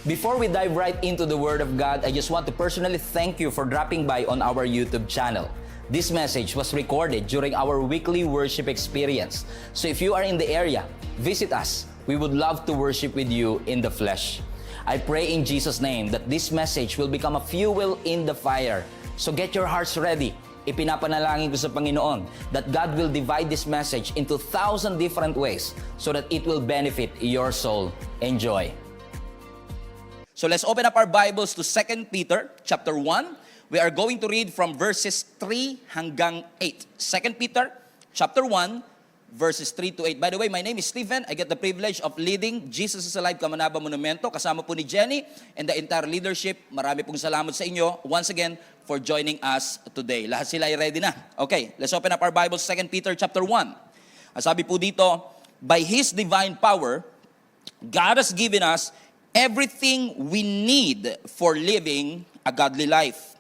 Before we dive right into the Word of God, I just want to personally thank you for dropping by on our YouTube channel. This message was recorded during our weekly worship experience. So if you are in the area, visit us. We would love to worship with you in the flesh. I pray in Jesus' name that this message will become a fuel in the fire. So get your hearts ready. Ipinapanalangin ko sa Panginoon that God will divide this message into 1,000 different ways so that it will benefit your soul. Enjoy. So let's open up our Bibles to 2 Peter chapter 1. We are going to read from verses 3 hanggang 8. 2 Peter chapter 1, verses 3 to 8. By the way, my name is Stephen. I get the privilege of leading Jesus is Alive Kamanaba Monumento. Kasama po ni Jenny and the entire leadership. Marami pong salamat sa inyo once again for joining us today. Lahat sila ay ready na. Okay, let's open up our Bibles, 2 Peter chapter 1. Sabi po dito, by His divine power, God has given us everything we need for living a godly life.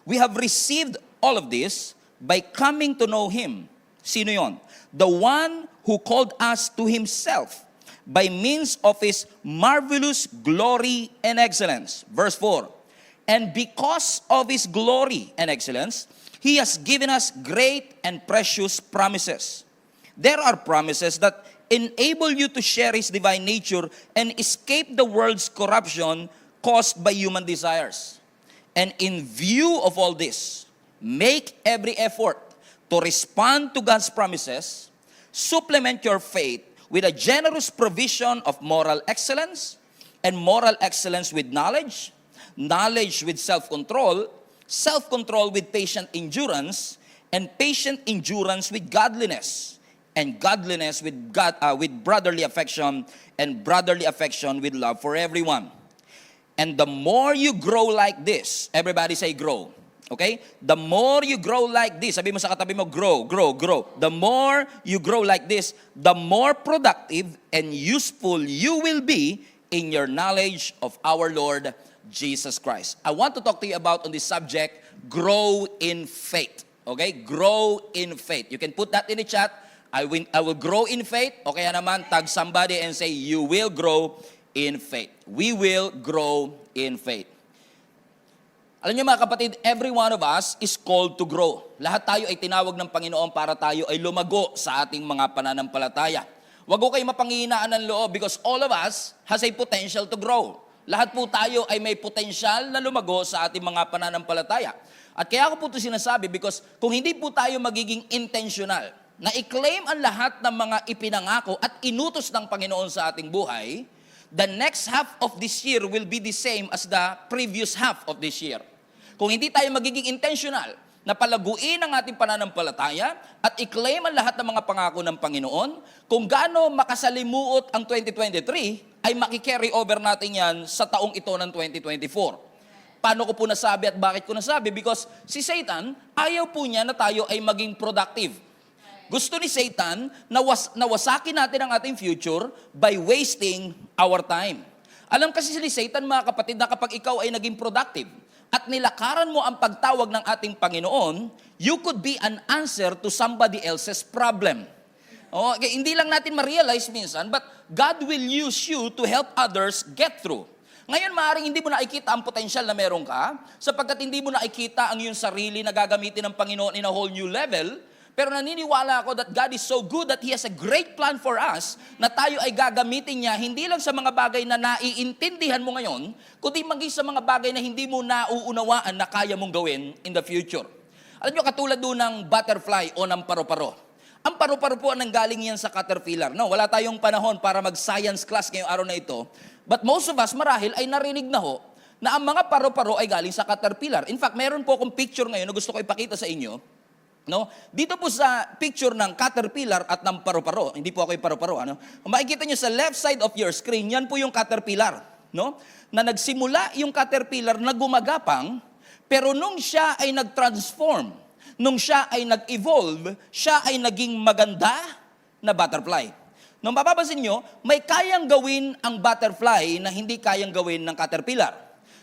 We have received all of this by coming to know Him. Sino yon? The one who called us to Himself by means of His marvelous glory and excellence. Verse 4, and because of His glory and excellence, He has given us great and precious promises. There are promises that enable you to share His divine nature and escape the world's corruption caused by human desires. And in view of all this, make every effort to respond to God's promises, supplement your faith with a generous provision of moral excellence, and moral excellence with knowledge, knowledge with self-control, self-control with patient endurance, and patient endurance with godliness, and godliness with brotherly affection, and brotherly affection with love for everyone. And the more you grow like this, everybody say grow. Okay? The more you grow like this, sabi mo sa katabi mo, grow, grow, grow. The more you grow like this, the more productive and useful you will be in your knowledge of our Lord Jesus Christ. I want to talk to you about on this subject, grow in faith. Okay? Grow in faith. You can put that in the chat. I will grow in faith. Okay naman, tag somebody and say, you will grow in faith. We will grow in faith. Alam niyo mga kapatid, every one of us is called to grow. Lahat tayo ay tinawag ng Panginoon para tayo ay lumago sa ating mga pananampalataya. Huwag ko kayo mapanghihinaan ng loob because all of us has a potential to grow. Lahat po tayo ay may potensyal na lumago sa ating mga pananampalataya. At kaya ko po ito sinasabi because kung hindi po tayo magiging intentional, na i-claim ang lahat ng mga ipinangako at inutos ng Panginoon sa ating buhay, the next half of this year will be the same as the previous half of this year. Kung hindi tayo magiging intentional na palaguin ang ating pananampalataya at i-claim ang lahat ng mga pangako ng Panginoon, kung gaano makasalimuot ang 2023, ay makikarry over natin yan sa taong ito ng 2024. Paano ko po nasabi at bakit ko nasabi? Because si Satan, ayaw po niya na tayo ay maging productive. Gusto ni Satan na wasakin natin ang ating future by wasting our time. Alam kasi ni Satan, mga kapatid, na kapag ikaw ay naging productive at nilakaran mo ang pagtawag ng ating Panginoon, you could be an answer to somebody else's problem. Okay, hindi lang natin ma-realize minsan, but God will use you to help others get through. Ngayon, maaaring hindi mo nakikita ang potensyal na meron ka, sapagkat hindi mo nakikita ang iyong sarili na gagamitin ng Panginoon in a whole new level. Pero naniniwala ako that God is so good that He has a great plan for us na tayo ay gagamitin niya hindi lang sa mga bagay na naiintindihan mo ngayon, kundi maging sa mga bagay na hindi mo nauunawaan na kaya mong gawin in the future. Alam nyo, katulad doon ng butterfly o ng paru-paro. Ang paru-paro po nanggaling yan sa caterpillar. No, wala tayong panahon para mag-science class ngayong araw na ito. But most of us marahil ay narinig na ho na ang mga paru-paro ay galing sa caterpillar. In fact, meron po akong picture ngayon na gusto ko ipakita sa inyo. No? Dito po sa picture ng caterpillar at ng paru-paro, hindi po ako yung paru-paro, ano? Kung makikita nyo sa left side of your screen, yan po yung caterpillar, no? Na nagsimula yung caterpillar na gumagapang, pero nung siya ay nag-transform, nung siya ay nag-evolve, siya ay naging maganda na butterfly. Nung mapapansin nyo, may kayang gawin ang butterfly na hindi kayang gawin ng caterpillar.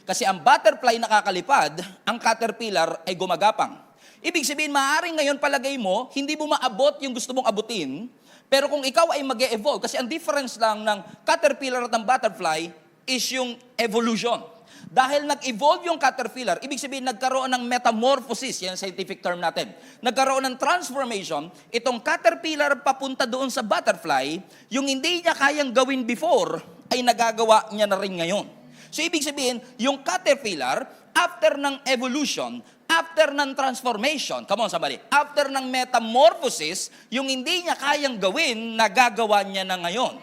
Kasi ang butterfly nakakalipad, ang caterpillar ay gumagapang. Ibig sabihin, maaaring ngayon palagay mo, hindi mo maabot yung gusto mong abutin, pero kung ikaw ay mag-e-evolve, kasi ang difference lang ng caterpillar at ng butterfly, is yung evolution. Dahil nag-evolve yung caterpillar, ibig sabihin nagkaroon ng metamorphosis, yan ang scientific term natin. Nagkaroon ng transformation, itong caterpillar papunta doon sa butterfly, yung hindi niya kayang gawin before, ay nagagawa niya na rin ngayon. So ibig sabihin, yung caterpillar, after ng evolution, after ng transformation, come on somebody, after ng metamorphosis, yung hindi niya kayang gawin, nagagawa niya na ngayon.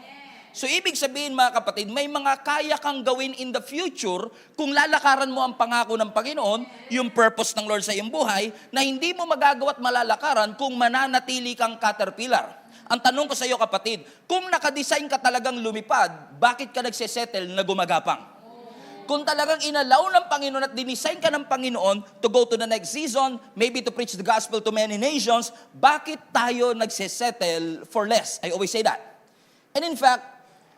So ibig sabihin mga kapatid, may mga kaya kang gawin in the future kung lalakaran mo ang pangako ng Panginoon, yung purpose ng Lord sa iyong buhay, na hindi mo magagawa at malalakaran kung mananatili kang caterpillar. Ang tanong ko sa iyo kapatid, kung nakadesign ka talagang lumipad, bakit ka nagsesettle na gumagapang? Kung talagang inalaw ng Panginoon at dinisign ka ng Panginoon to go to the next season, maybe to preach the gospel to many nations, bakit tayo nagsesettle for less? I always say that. And in fact,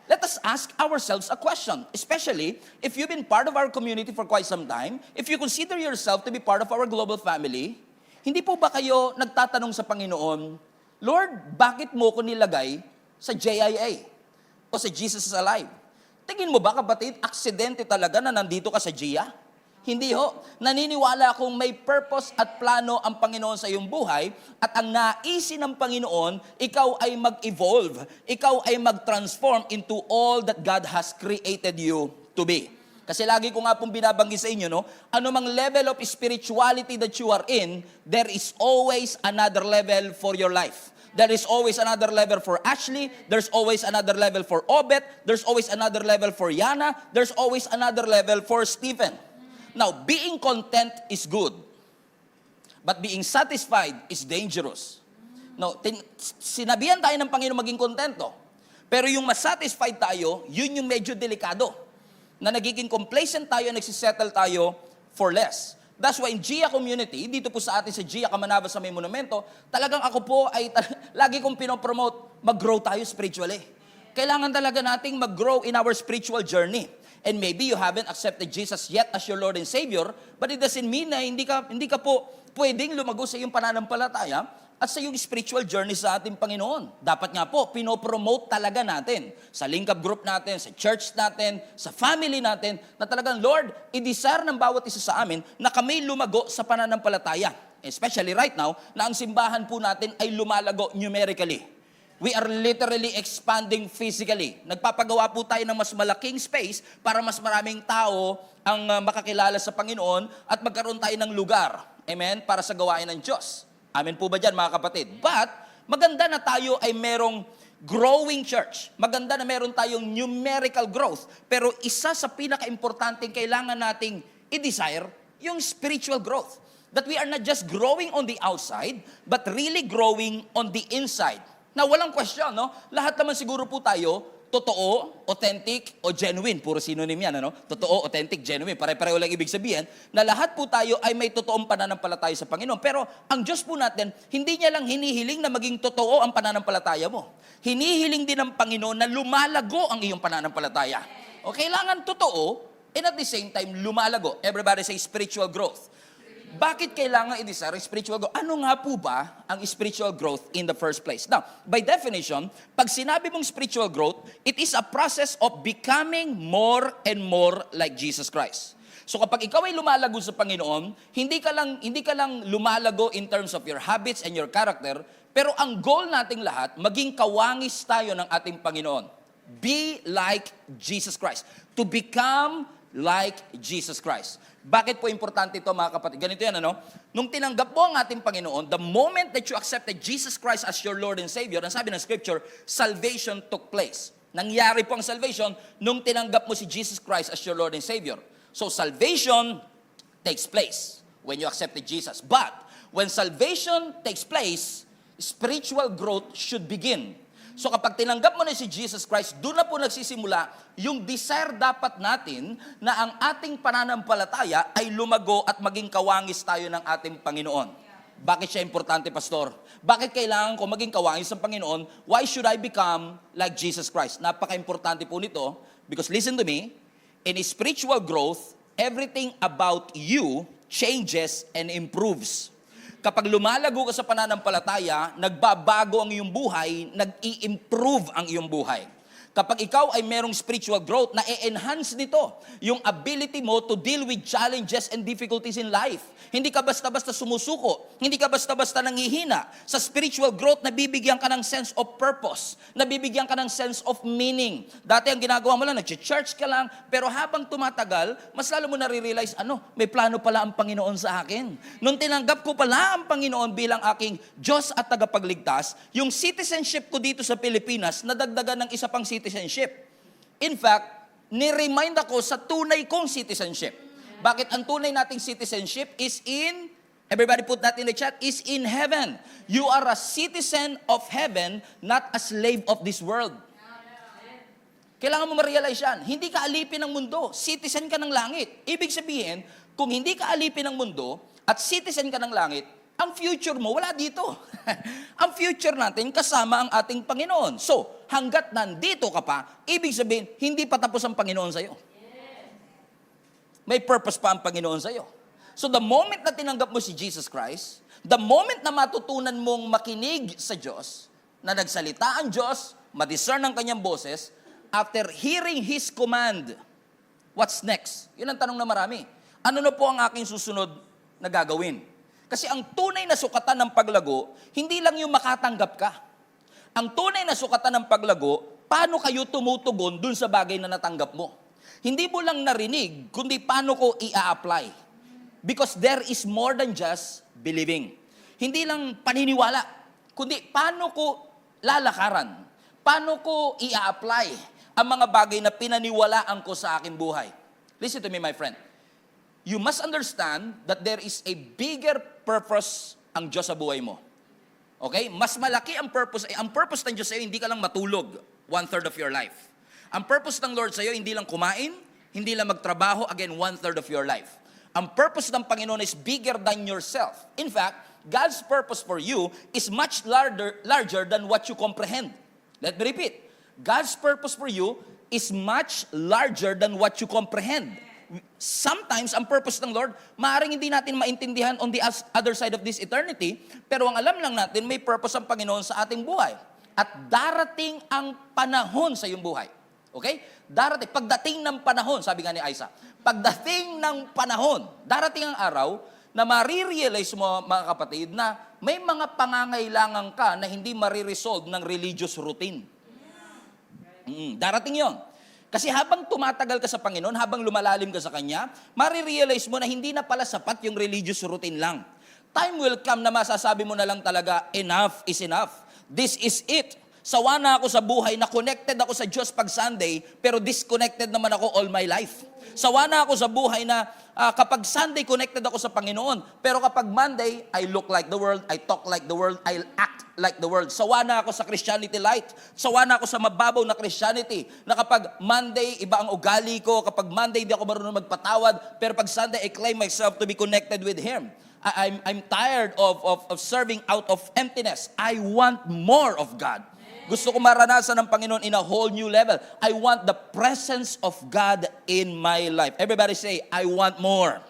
let us ask ourselves a question, especially if you've been part of our community for quite some time, if you consider yourself to be part of our global family, hindi po ba kayo nagtatanong sa Panginoon, Lord, bakit mo ko nilagay sa JIA o sa Jesus is Alive? Tingin mo ba kapatid, aksidente talaga na nandito ka sa JIA? Hindi ho. Naniniwala akong may purpose at plano ang Panginoon sa iyong buhay at ang naisin ng Panginoon, ikaw ay mag-evolve, ikaw ay mag-transform into all that God has created you to be. Kasi lagi ko nga pong binabanggit sa inyo, no? Anumang level of spirituality that you are in, there is always another level for your life. There is always another level for Ashley. There's always another level for Obet. There's always another level for Yana. There's always another level for Stephen. Now, being content is good. But being satisfied is dangerous. Now, sinabihan tayo ng Panginoon maging kontento. Pero yung masatisfied tayo, yun yung medyo delikado. Na nagiging complacent tayo, nagsisettle tayo for less. That's why in GIA community, dito po sa atin sa GIA Kamanaba sa may monumento, talagang ako po ay lagi kong pinopromote, mag-grow tayo spiritually. Kailangan talaga nating mag-grow in our spiritual journey. And maybe you haven't accepted Jesus yet as your Lord and Savior, but it doesn't mean na hindi ka po pwedeng lumago sa iyong pananampalataya at sa iyong spiritual journey sa ating Panginoon. Dapat nga po, pinopromote talaga natin sa link up group natin, sa church natin, sa family natin, na talagang, Lord, i-desire ng bawat isa sa amin na kami lumago sa pananampalataya. Especially right now, na ang simbahan po natin ay lumalago numerically. We are literally expanding physically. Nagpapagawa po tayo ng mas malaking space para mas maraming tao ang makakilala sa Panginoon at magkaroon tayo ng lugar. Amen? Para sa gawain ng Diyos. Amen po ba dyan mga kapatid? But, maganda na tayo ay merong growing church. Maganda na meron tayong numerical growth. Pero isa sa pinaka-importanting kailangan nating i-desire, yung spiritual growth. That we are not just growing on the outside, but really growing on the inside. Na walang question, no? Lahat naman siguro po tayo, totoo, authentic, o genuine. Puro synonym yan, ano? Totoo, authentic, genuine. Pare-pareho lang ibig sabihin na lahat po tayo ay may totoong pananampalataya sa Panginoon. Pero ang Diyos po natin, hindi niya lang hinihiling na maging totoo ang pananampalataya mo. Hinihiling din ng Panginoon na lumalago ang iyong pananampalataya. O kailangan totoo, and at the same time, lumalago. Everybody say spiritual growth. Bakit kailangan i-desire spiritual growth? Ano nga po ba ang spiritual growth in the first place? Now, by definition, pag sinabi mong spiritual growth, it is a process of becoming more and more like Jesus Christ. So kapag ikaw ay lumalago sa Panginoon, hindi ka lang lumalago in terms of your habits and your character, pero ang goal nating lahat, maging kawangis tayo ng ating Panginoon. Be like Jesus Christ. To become like Jesus Christ. Bakit po importante ito mga kapatid? Ganito yan, ano? Nung tinanggap mo ang ating Panginoon, the moment that you accepted Jesus Christ as your Lord and Savior, ang sabi ng Scripture, salvation took place. Nangyari po ang salvation nung tinanggap mo si Jesus Christ as your Lord and Savior. So salvation takes place when you accepted Jesus. But when salvation takes place, spiritual growth should begin. So kapag tinanggap mo na si Jesus Christ, doon na po nagsisimula yung desire dapat natin na ang ating pananampalataya ay lumago at maging kawangis tayo ng ating Panginoon. Bakit siya importante, Pastor? Bakit kailangan ko maging kawangis ng Panginoon? Why should I become like Jesus Christ? Napaka-importante po nito because listen to me, in spiritual growth, everything about you changes and improves. Kapag lumalago ka sa pananampalataya, nagbabago ang iyong buhay, nag-i-improve ang iyong buhay. Kapag ikaw ay merong spiritual growth, na-enhance nito yung ability mo to deal with challenges and difficulties in life. Hindi ka basta-basta sumusuko. Hindi ka basta-basta nangihina. Sa spiritual growth, nabibigyan ka ng sense of purpose. Nabibigyan ka ng sense of meaning. Dati ang ginagawa mo lang, nag-church ka lang, pero habang tumatagal, mas lalo mo nare-realize, may plano pala ang Panginoon sa akin. Nung tinanggap ko pala ang Panginoon bilang aking Diyos at tagapagligtas, yung citizenship ko dito sa Pilipinas, nadagdagan ng isa pang citizenship. In fact, ni-remind ako sa tunay kong citizenship. Bakit ang tunay nating citizenship is in, everybody put that in the chat, is in heaven. You are a citizen of heaven, not a slave of this world. Kailangan mo ma-realize yan. Hindi ka alipin ng mundo, citizen ka ng langit. Ibig sabihin, kung hindi ka alipin ng mundo at citizen ka ng langit, ang future mo wala dito. Ang future natin kasama ang ating Panginoon. So, hanggat nandito ka pa, ibig sabihin, hindi pa tapos ang Panginoon sa'yo. May purpose pa ang Panginoon sa'yo. So the moment na tinanggap mo si Jesus Christ, the moment na matutunan mong makinig sa Diyos, na nagsalita ang Diyos, madiscern ang kanyang boses, after hearing His command, what's next? Yun ang tanong na marami. Ano na po ang aking susunod na gagawin? Kasi ang tunay na sukatan ng paglago, hindi lang yung makatanggap ka. Ang tunay na sukatan ng paglago, paano kayo tumutugon dun sa bagay na natanggap mo? Hindi mo lang narinig, kundi paano ko i-apply. Because there is more than just believing. Hindi lang paniniwala, kundi paano ko lalakaran. Paano ko i-apply ang mga bagay na pinaniwalaan ko sa aking buhay. Listen to me, my friend. You must understand that there is a bigger purpose ang Diyos sa buhay mo. Okay? Mas malaki ang purpose. Ang purpose ng Diyos sa'yo, hindi ka lang matulog 1/3 of your life. Ang purpose ng Lord sa'yo, hindi lang kumain, hindi lang magtrabaho, again, 1/3 of your life. Ang purpose ng Panginoon is bigger than yourself. In fact, God's purpose for you is much larger than what you comprehend. Let me repeat. God's purpose for you is much larger than what you comprehend. Sometimes, ang purpose ng Lord, maaaring hindi natin maintindihan on the other side of this eternity, pero ang alam lang natin, may purpose ang Panginoon sa ating buhay. At darating ang panahon sa iyong buhay. Okay? Darating, pagdating ng panahon, sabi nga ni Isa, pagdating ng panahon, darating ang araw na marirealize mo, mga kapatid, na may mga pangangailangan ka na hindi mariresolve ng religious routine. Darating yon. Kasi habang tumatagal ka sa Panginoon, habang lumalalim ka sa Kanya, marirealize mo na hindi na pala sapat yung religious routine lang. Time will come na masasabi mo na lang talaga, enough is enough. This is it. Sawa na ako sa buhay na connected ako sa Diyos pag Sunday, pero disconnected naman ako all my life. Sawa na ako sa buhay na kapag Sunday connected ako sa Panginoon, pero kapag Monday, I look like the world, I talk like the world, I act like the world. Sawa na ako sa Christianity light. Sawa na ako sa mababaw na Christianity, na kapag Monday, iba ang ugali ko, kapag Monday, di ako marunong magpatawad, pero pag Sunday, I claim myself to be connected with Him. I'm tired of serving out of emptiness. I want more of God. Gusto ko maranasan ng Panginoon in a whole new level. I want the presence of God in my life. Everybody say, I want more.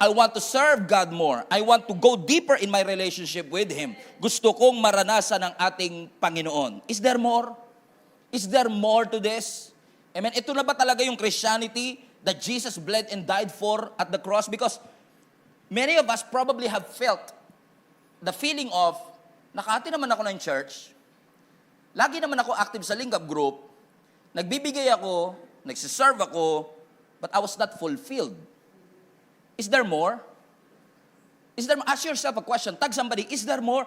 I want to serve God more. I want to go deeper in my relationship with Him. Gusto kong maranasan ng ating Panginoon. Is there more? Is there more to this? Amen. Ito na ba talaga yung Christianity that Jesus bled and died for at the cross? Because many of us probably have felt the feeling of, nakati naman ako ng church, lagi naman ako active sa Lingap group, nagbibigay ako, nagsiserve ako, but I was not fulfilled. Is there more? Is there, ask yourself a question, tag somebody, is there more?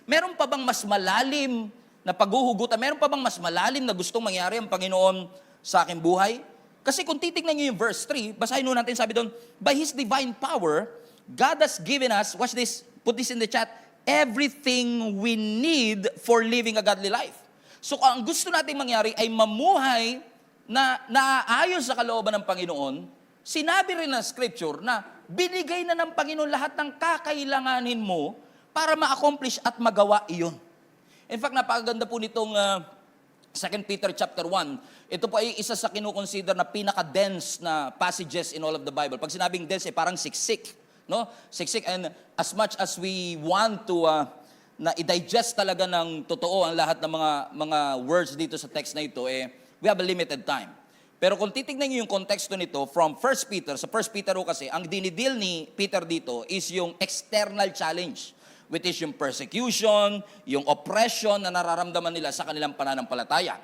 Meron pa bang mas malalim na paghuhugutan? Meron pa bang mas malalim na gustong mangyari ang Panginoon sa aking buhay? Kasi kung titignan niyo yung verse 3, basahin nun natin, sabi doon, by His divine power, God has given us, watch this, put this in the chat, everything we need for living a godly life. So kung ang gusto natin mangyari ay mamuhay na naaayon sa kalooban ng Panginoon, sinabi rin ng Scripture na binigay na ng Panginoon lahat ng kakailanganin mo para ma-accomplish at magawa iyon. In fact, napakaganda po nitong 2 Peter chapter 1. Ito po ay isa sa kinukonsider na pinaka-dense na passages in all of the Bible. Pag sinabing dense, parang siksik. No? Siksik, and as much as we want to na i-digest talaga ng totoo ang lahat ng mga words dito sa text na ito, we have a limited time. Pero kung titignan niyo yung konteksto nito from 1 Peter, sa 1 Peter kasi, ang dinidil ni Peter dito is yung external challenge, which is yung persecution, yung oppression na nararamdaman nila sa kanilang pananampalataya.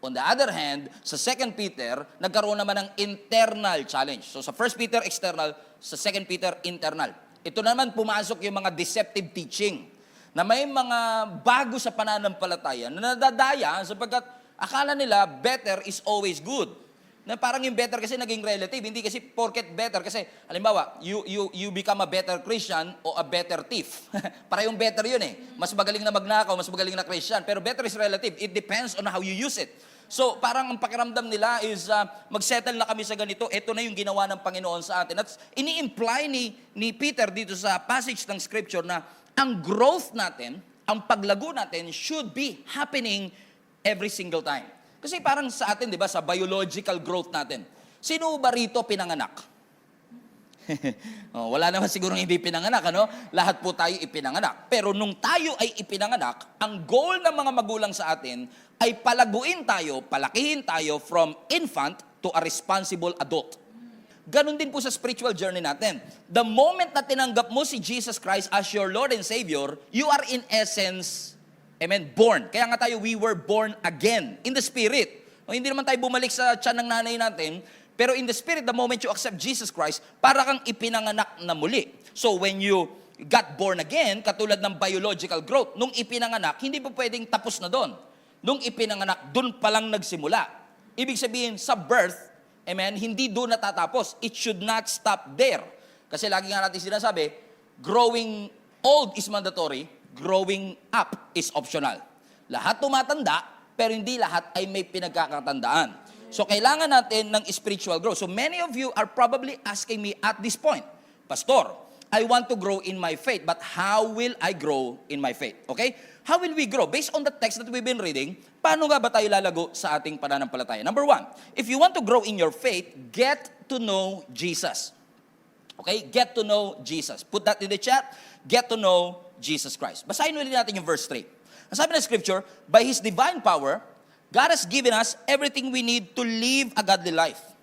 On the other hand, sa 2 Peter, nagkaroon naman ng internal challenge. So sa 1 Peter, external, sa 2 Peter, internal. Ito naman pumasok yung mga deceptive teaching na may mga bago sa pananampalataya na nadadaya sapagkat akala nila better is always good. Na parang yung better kasi naging relative, hindi kasi porket better. Kasi, halimbawa, you become a better Christian o a better thief. Para yung better yun Mas magaling na magnakaw, mas magaling na Christian. Pero better is relative. It depends on how you use it. So, parang ang pakiramdam nila is, magsettle na kami sa ganito, ito na yung ginawa ng Panginoon sa atin. At ini-imply ni Peter dito sa passage ng Scripture na ang growth natin, ang paglago natin should be happening every single time. Kasi parang sa atin, di ba, sa biological growth natin, sino ba rito pinanganak? Wala naman sigurong hindi pinanganak, ano? Lahat po tayo ipinanganak. Pero nung tayo ay ipinanganak, ang goal ng mga magulang sa atin ay palaguin tayo, palakihin tayo from infant to a responsible adult. Ganon din po sa spiritual journey natin. The moment na tinanggap mo si Jesus Christ as your Lord and Savior, you are in essence, amen, born. Kaya nga tayo, we were born again in the Spirit. Hindi naman tayo bumalik sa tiyan ng nanay natin, pero in the Spirit, the moment you accept Jesus Christ, para kang ipinanganak na muli. So when you got born again, katulad ng biological growth, nung ipinanganak, hindi po pwedeng tapos na doon. Nung ipinanganak, doon pa lang nagsimula. Ibig sabihin, sa birth, amen, hindi doon natatapos. It should not stop there. Kasi lagi nga natin sinasabi, growing old is mandatory, growing up is optional. Lahat tumatanda, pero hindi lahat ay may pinagkakatandaan. So, kailangan natin ng spiritual growth. So, many of you are probably asking me at this point, Pastor, I want to grow in my faith, but how will I grow in my faith? Okay? How will we grow? Based on the text that we've been reading, paano nga ba tayo lalago sa ating pananampalataya? Number 1, if you want to grow in your faith, get to know Jesus. Okay? Get to know Jesus. Put that in the chat. Get to know Jesus Christ. Basahin ulit natin yung verse 3. Ang sabi ng Scripture, by His divine power, God has given us everything we need to live a godly life.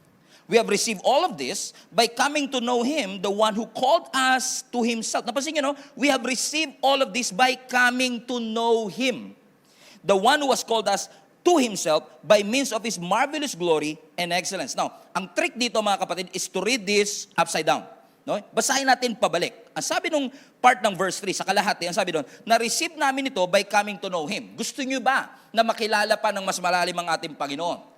We have received all of this by coming to know Him, the one who called us to Himself. Napansin nyo, no? We have received all of this by coming to know Him, the one who has called us to Himself by means of His marvelous glory and excellence. Now, ang trick dito mga kapatid is to read this upside down. No? Basahin natin pabalik. Ang sabi nung part ng verse 3, sa kalahati, ang sabi doon, na-receive namin ito by coming to know Him. Gusto nyo ba na makilala pa ng mas malalim ang ating Panginoon?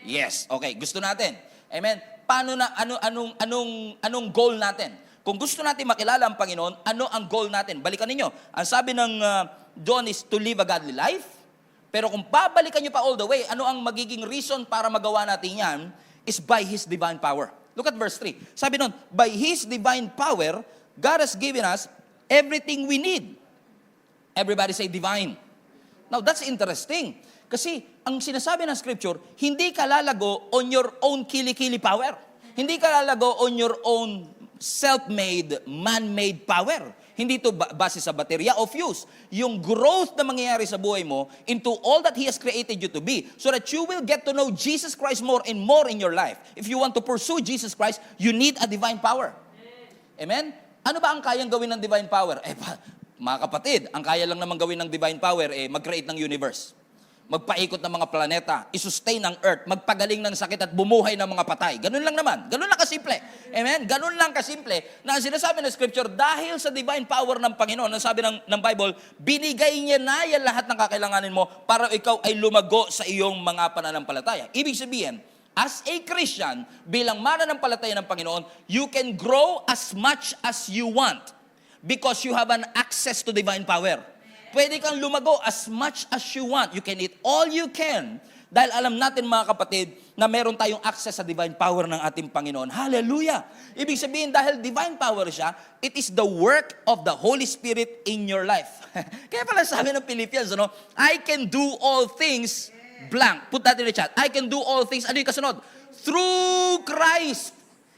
Yes. Okay, gusto natin. Amen. Paano na anong goal natin? Kung gusto natin makilala ang Panginoon, ano ang goal natin? Balikan niyo. Ang sabi ng John is to live a godly life. Pero kung babalikan niyo pa all the way, ano ang magiging reason para magawa natin 'yan is by His divine power. Look at verse 3. Sabi nun, by His divine power, God has given us everything we need. Everybody say divine. Now, that's interesting. Kasi, ang sinasabi ng Scripture, hindi ka lalago on your own kili-kili power. Hindi ka lalago on your own self-made, man-made power. Hindi ito base sa baterya o fuse. Yung growth na mangyayari sa buhay mo into all that He has created you to be so that you will get to know Jesus Christ more and more in your life. If you want to pursue Jesus Christ, you need a divine power. Amen? Ano ba ang kayang gawin ng divine power? Mga kapatid, ang kaya lang naman gawin ng divine power, mag-create ng universe. Magpaikot ng mga planeta, isustain ang earth, magpagaling ng sakit at bumuhay ng mga patay. Ganun lang naman. Ganun lang kasimple. Amen? Ganun lang kasimple na ang sinasabi ng Scripture, dahil sa divine power ng Panginoon, ang sabi ng Bible, binigay niya na yan lahat ng kakailanganin mo para ikaw ay lumago sa iyong mga pananampalataya. Ibig sabihin, as a Christian, bilang mananampalataya ng Panginoon, you can grow as much as you want because you have an access to divine power. Pwede kang lumago as much as you want. You can eat all you can. Dahil alam natin mga kapatid na meron tayong access sa divine power ng ating Panginoon. Hallelujah! Ibig sabihin dahil divine power siya, it is the work of the Holy Spirit in your life. Kaya pala sabi ng Philippians, I can do all things, blank. Put that in the chat. I can do all things. Ano yung kasunod? Through Christ.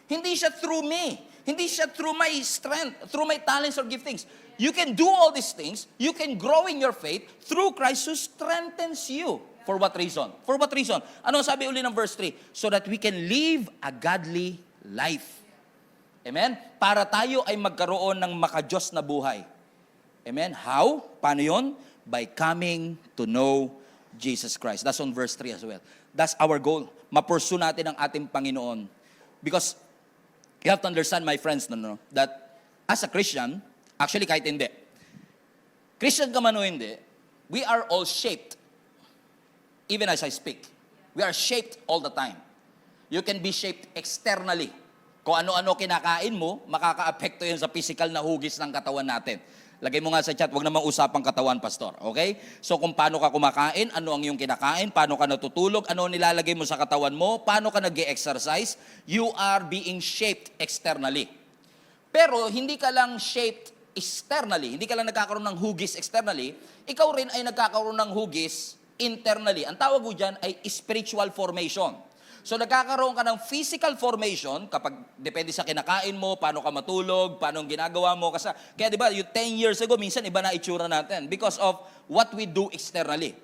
Hindi siya through me. Hindi siya through my strength, through my talents or giftings. You can do all these things. You can grow in your faith through Christ who strengthens you. For what reason? For what reason? Ano sabi uli ng verse 3? So that we can live a godly life. Amen? Para tayo ay magkaroon ng makadiyos na buhay. Amen? How? Paano yun? By coming to know Jesus Christ. That's on verse 3 as well. That's our goal. Mapursue natin ang ating Panginoon. Because you have to understand, my friends, that as a Christian, actually kahit hindi, Christian ka man o hindi, we are all shaped. Even as I speak. We are shaped all the time. You can be shaped externally. Kung ano-ano kinakain mo, makaka-apekto yun sa physical na hugis ng katawan natin. Lagay mo nga sa chat, wag namang usapang katawan, pastor. Okay? So kung paano ka kumakain, ano ang iyong kinakain, paano ka natutulog, ano ang nilalagay mo sa katawan mo, paano ka nag-exercise, you are being shaped externally. Pero hindi ka lang shaped externally, hindi ka lang nagkakaroon ng hugis externally, ikaw rin ay nagkakaroon ng hugis internally. Ang tawag ko dyan ay spiritual formation. So nagkakaroon ka ng physical formation kapag depende sa kinakain mo, paano ka matulog, paano ang ginagawa mo. Kasi, kaya di ba, 10 years ago, minsan iba na itsura natin because of what we do externally.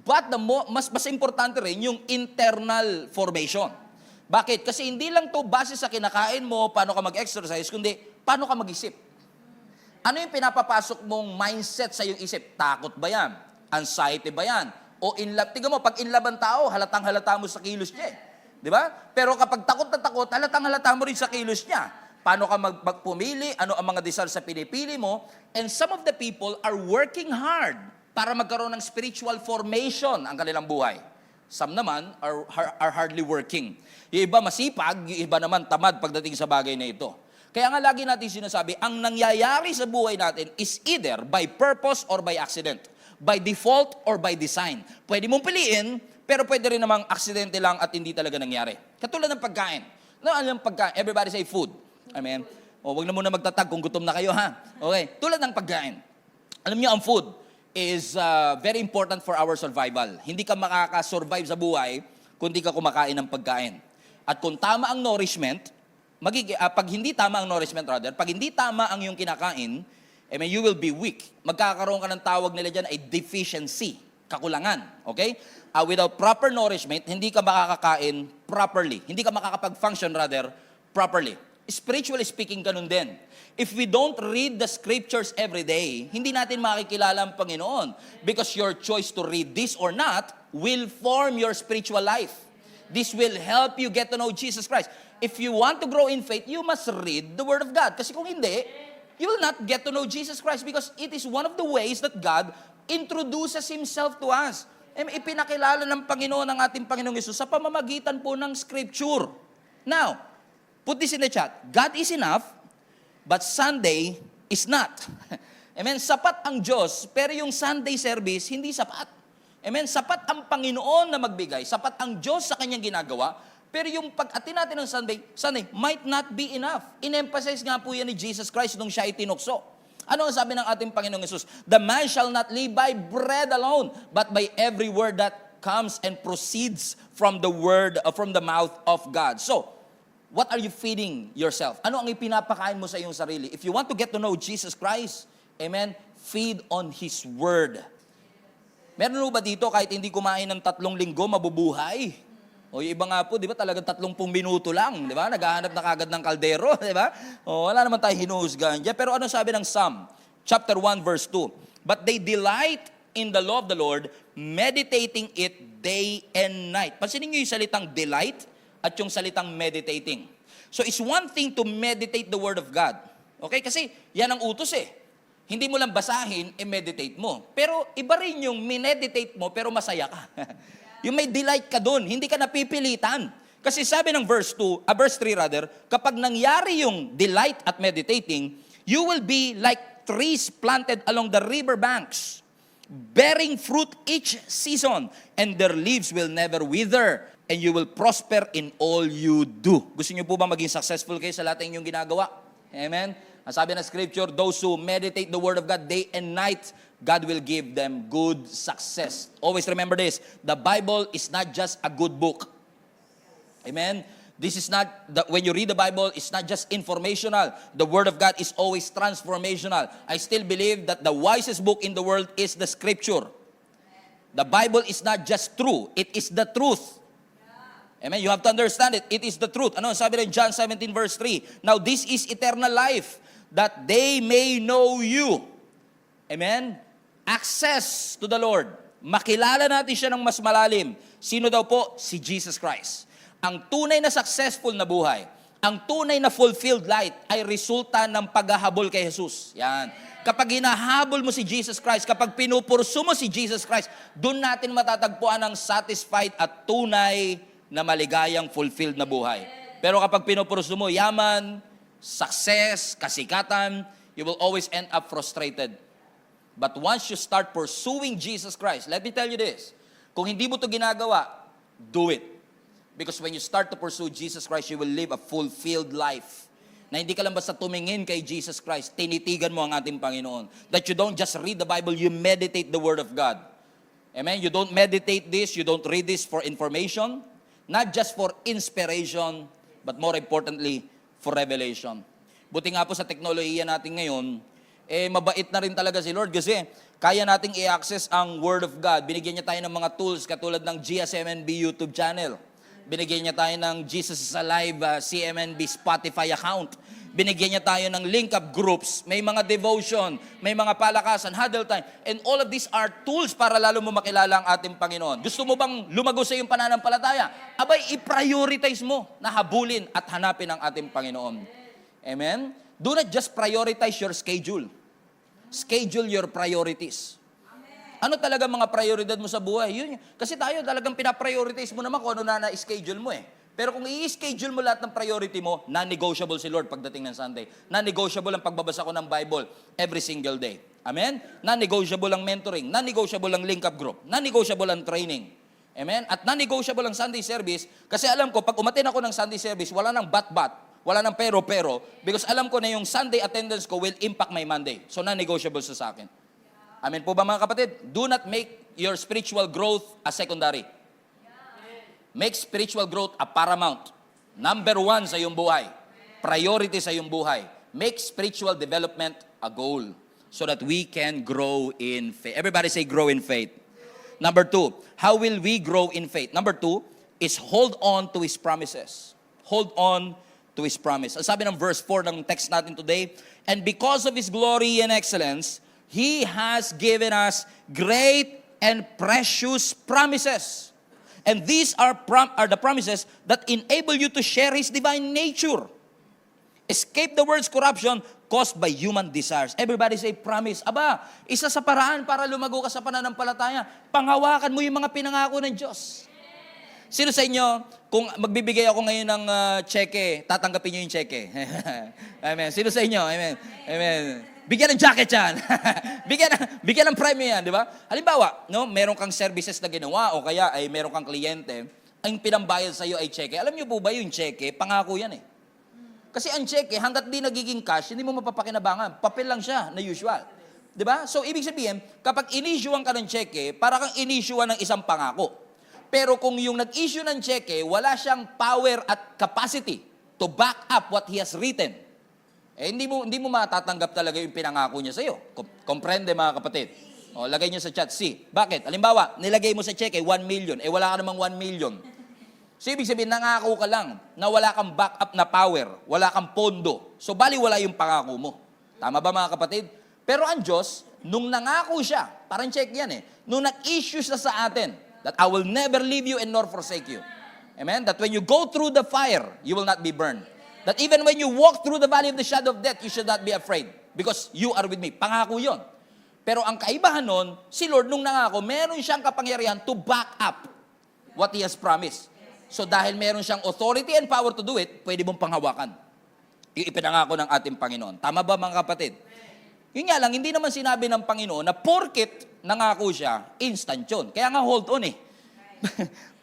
But mas importante rin yung internal formation. Bakit? Kasi hindi lang to base sa kinakain mo, paano ka mag-exercise, kundi paano ka mag-isip. Ano yung pinapapasok mong mindset sa iyong isip? Takot ba yan? Anxiety ba yan? O in love? Tingnan mo, pag in love ang tao, halatang-halata mo sa kilos niya. Di ba? Pero kapag takot na takot, halatang-halata mo rin sa kilos niya. Paano ka magpumili? Ano ang mga desal sa pinipili mo? And some of the people are working hard para magkaroon ng spiritual formation ang kanilang buhay. Some naman are hardly working. Yung iba masipag, yung iba naman tamad pagdating sa bagay na ito. Kaya nga lagi natin sinasabi, ang nangyayari sa buhay natin is either by purpose or by accident. By default or by design. Pwede mong piliin, pero pwede rin namang aksidente lang at hindi talaga nangyari. Katulad ng pagkain. Ano yung pagkain? Everybody say food. Amen? O, wag na muna magtatag kung gutom na kayo, ha? Okay. Tulad ng pagkain. Alam niyo, ang food is very important for our survival. Hindi ka makakasurvive sa buhay kung hindi ka kumakain ng pagkain. At kung tama ang nourishment, pag hindi tama ang nourishment, pag hindi tama ang iyong kinakain, you will be weak. Magkakaroon ka ng tawag nila dyan ay deficiency, kakulangan. Okay? Without proper nourishment, hindi ka makakakain properly. Hindi ka makakapag-function properly. Spiritually speaking, ganun din. If we don't read the scriptures every day, hindi natin makikilala ang Panginoon. Because your choice to read this or not will form your spiritual life. This will help you get to know Jesus Christ. If you want to grow in faith, you must read the Word of God. Kasi kung hindi, you will not get to know Jesus Christ because it is one of the ways that God introduces Himself to us. Ipinakilala ng Panginoon ang ating Panginoong Yesus sa pamamagitan po ng Scripture. Now, put this in the chat. God is enough, but Sunday is not. Amen? Sapat ang Diyos, pero yung Sunday service, hindi sapat. Amen? Sapat ang Panginoon na magbigay. Sapat ang Diyos sa kanyang ginagawa. Pero yung pag-atin natin ng Sunday might not be enough. In-emphasize nga po yan ni Jesus Christ nung siya itinukso. Ano ang sabi ng ating Panginoong Yesus? The man shall not live by bread alone, but by every word that comes and proceeds from the mouth of God. So, what are you feeding yourself? Ano ang ipinapakain mo sa iyong sarili? If you want to get to know Jesus Christ, amen, feed on His Word. Meron ba dito kahit hindi kumain ng 3 linggo, mabubuhay? O yung iba nga po, di ba, talagang 30 minuto lang, di ba? Naghahanap na kagad ng kaldero, di ba? O, wala naman tayo hinuhusgahan dyan. Pero ano sabi ng Psalm? Chapter 1, verse 2. But they delight in the law of the Lord, meditating it day and night. Pansinin niyo yung salitang delight at yung salitang meditating. So it's one thing to meditate the Word of God. Okay? Kasi yan ang utos eh. Hindi mo lang basahin, meditate mo. Pero iba rin yung mineditate mo, pero masaya ka. Yung may delight ka doon, hindi ka napipilitan. Kasi sabi ng verse 3 kapag nangyari yung delight at meditating, you will be like trees planted along the river banks, bearing fruit each season, and their leaves will never wither, and you will prosper in all you do. Gusto niyo po ba maging successful kayo sa lahat ng inyong ginagawa? Amen? Ang sabi ng scripture, those who meditate the word of God day and night, God will give them good success. Always remember this, the Bible is not just a good book. Amen? This is not, when you read the Bible, it's not just informational. The Word of God is always transformational. I still believe that the wisest book in the world is the Scripture. The Bible is not just true, it is the truth. Amen? You have to understand it. It is the truth. Ano sabi rin John 17 verse 3? Now this is eternal life, that they may know you. Amen? Access to the Lord. Makilala natin siya ng mas malalim. Sino daw po? Si Jesus Christ. Ang tunay na successful na buhay, ang tunay na fulfilled life ay resulta ng paghahabol kay Jesus. Yan. Kapag hinahabol mo si Jesus Christ, kapag pinupurso mo si Jesus Christ, doon natin matatagpuan ang satisfied at tunay na maligayang fulfilled na buhay. Pero kapag pinupurso mo yaman, success, kasikatan, you will always end up frustrated. But once you start pursuing Jesus Christ, let me tell you this, kung hindi mo ito ginagawa, do it. Because when you start to pursue Jesus Christ, you will live a fulfilled life. Na hindi ka lang basta tumingin kay Jesus Christ, tinitigan mo ang ating Panginoon. That you don't just read the Bible, you meditate the Word of God. Amen? You don't meditate this, you don't read this for information, not just for inspiration, but more importantly, for revelation. Buti nga po sa teknolohiya natin ngayon, mabait na rin talaga si Lord kasi kaya nating i-access ang Word of God. Binigyan niya tayo ng mga tools katulad ng GSMNB YouTube channel. Binigyan niya tayo ng Jesus is Alive CMNB Spotify account. Binigyan niya tayo ng link-up groups. May mga devotion, may mga palakasan, huddle time. And all of these are tools para lalo mo makilala ang ating Panginoon. Gusto mo bang lumago sa iyong pananampalataya? Abay, i-prioritize mo na habulin at hanapin ang ating Panginoon. Amen? Do not just prioritize your schedule. Schedule your priorities. Ano talaga mga prioridad mo sa buhay? Yun. Kasi tayo talagang pinaprioritize mo naman kung ano na na-schedule mo eh. Pero kung i-schedule mo lahat ng priority mo, non-negotiable si Lord pagdating ng Sunday. Non-negotiable ang pagbabasa ko ng Bible every single day. Amen? Non-negotiable ang mentoring. Non-negotiable ang link-up group. Non-negotiable ang training. Amen? At non-negotiable ang Sunday service kasi alam ko, pag umatin ako ng Sunday service, wala nang bat-bat, wala nang pero-pero, because alam ko na yung Sunday attendance ko will impact my Monday. So non-negotiable sa akin. Amen po ba mga kapatid? Do not make your spiritual growth a secondary. Make spiritual growth a paramount. Number one sa iyong buhay. Priority sa iyong buhay. Make spiritual development a goal so that we can grow in faith. Everybody say grow in faith. Number two, how will we grow in faith? Number two is hold on to His promises. Hold on to His promise. Ang sabi ng verse 4 ng text natin today, and because of His glory and excellence, He has given us great and precious promises. And these are the promises that enable you to share His divine nature. Escape the world's corruption caused by human desires. Everybody say promise. Aba, isa sa paraan para lumago ka sa pananampalataya, panghawakan mo yung mga pinangako ng Diyos. Sino sa inyo, kung magbibigay ako ngayon ng cheque, tatanggapin niyo yung cheque? Amen. Sino sa inyo? Amen. Amen. Bigyan ng jacket yan. bigyan ng premium yan, di ba? Halimbawa, no, meron kang services na ginawa o kaya ay meron kang kliyente, ang pinambayad sa iyo ay cheque. Alam niyo po ba yung cheque, pangako yan eh. Kasi ang cheque, hanggat di nagiging cash, hindi mo mapapakinabangan. Papel lang siya na usual. Di ba? So, ibig sabihin, kapag in-issuean ka ng cheque, para kang in-issuean ng isang pangako. Pero kung yung nag-issue ng cheque, wala siyang power at capacity to back up what he has written, hindi mo matatanggap talaga yung pinangako niya sa iyo. Comprende mga kapatid? O, lagay niyo sa chat, C. Bakit? Halimbawa, nilagay mo sa cheque 1 million, wala ka namang 1 million. So, ibig sabihin, nangako ka lang na wala kang backup na power, wala kang pondo. So, bali wala yung pangako mo. Tama ba mga kapatid? Pero ang Diyos, nung nangako siya, parang check yan eh, nung nag-issue siya sa atin, that I will never leave you and nor forsake you. Amen? That when you go through the fire, you will not be burned. That even when you walk through the valley of the shadow of death, you should not be afraid because you are with me. Pangako yon. Pero ang kaibahan nun, si Lord nung nangako, meron siyang kapangyarihan to back up what He has promised. So dahil meron siyang authority and power to do it, pwede mong panghawakan. Yung ipinangako ng ating Panginoon. Tama ba mga kapatid? Yun nga lang, hindi naman sinabi ng Panginoon na porket nangako siya, instant yun. Kaya nga hold on eh.